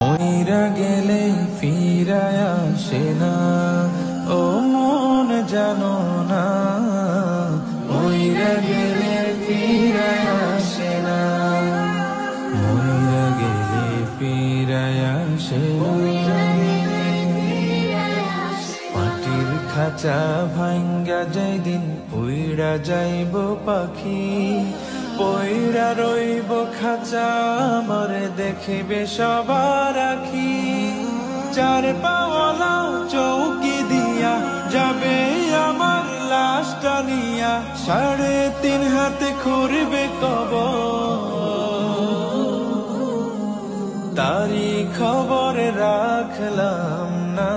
মইরা গেলে ফিরায় আসে না, ও মন জানো না। মইরা গেলে ফিরায় আসে না, মইরা গেলে ফিরায় আসে না। মাটির খাঁচা ভাঙ্গা যেদিন উইড়া যাইব পাখি, পইড়া রইব খাঁচা মরে দেখিবে সবার আখি। চার পাওয়ালা চৌকি দিয়া যাবে আমার লাশটা নিয়া, 3.5 হাতে খুঁড়বে কবর, তারি খবর রাখলাম না।